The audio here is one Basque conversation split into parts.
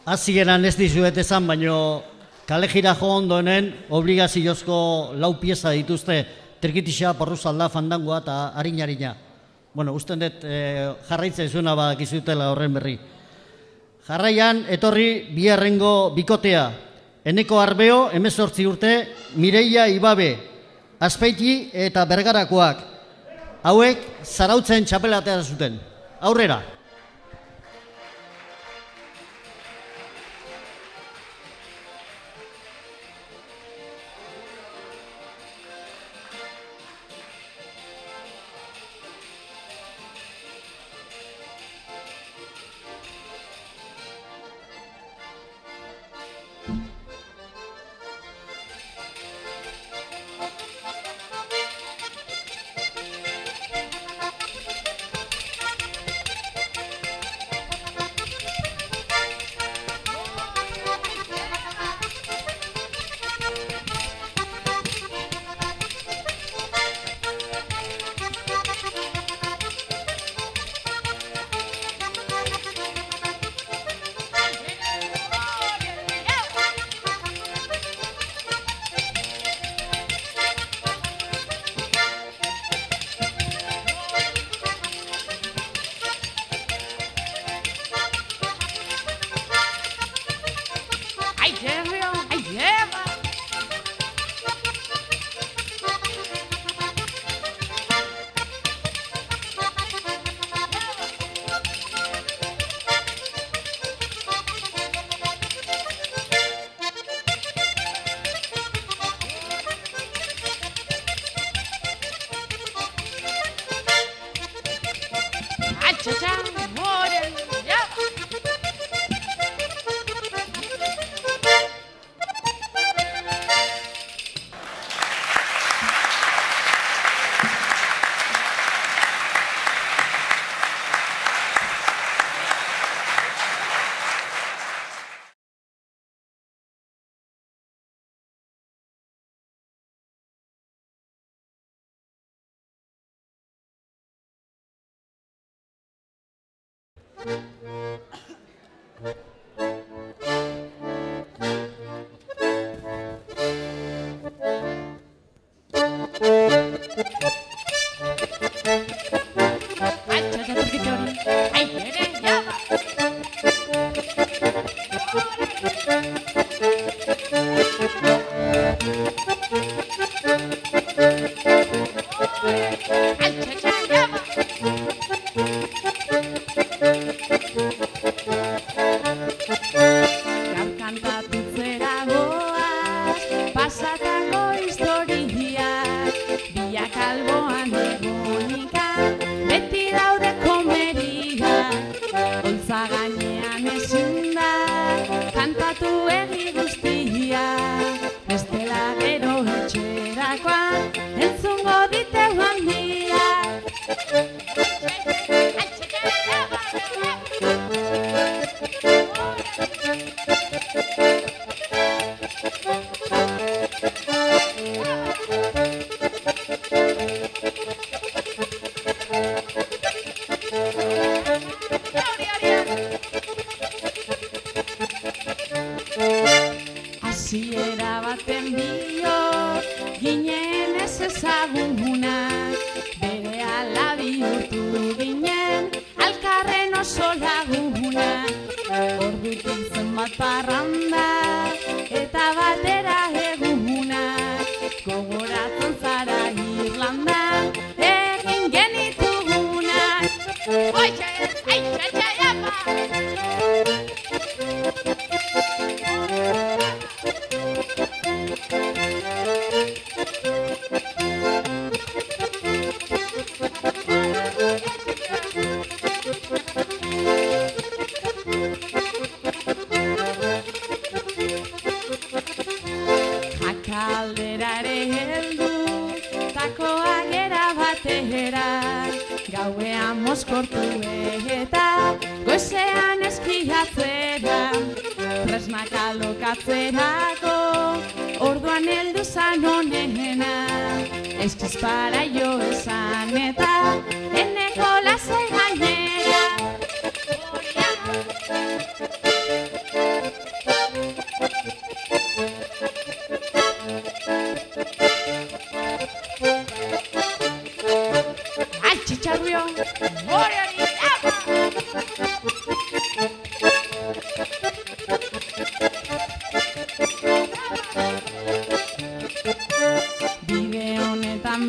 Hasieran ez dizuet esan, baino kale jira jo ondoenen obligaziozko 4 pieza dituzte Trikitixa, Porruzalda, Fandangoa eta Harina. Bueno, usten dut jarraitzen zuna badakizutela horren berri. Jarraian, etorri biharrengo bikotea. Eneko Arbeo, 18 urte, Mireia Ibabe, Azpeiti eta Bergarakoak. Hauek Zarautzen txapelatea zuten. Aurrera!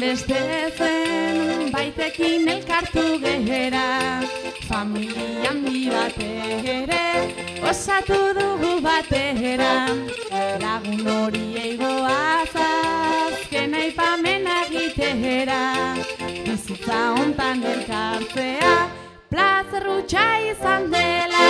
beste zen baitekin elkartu gehera, familia handi batere osatu dugu batera, lagun horiei goaz azken aipamena egitera, bizitza hontan elkartzea plazer hutsa izan dela.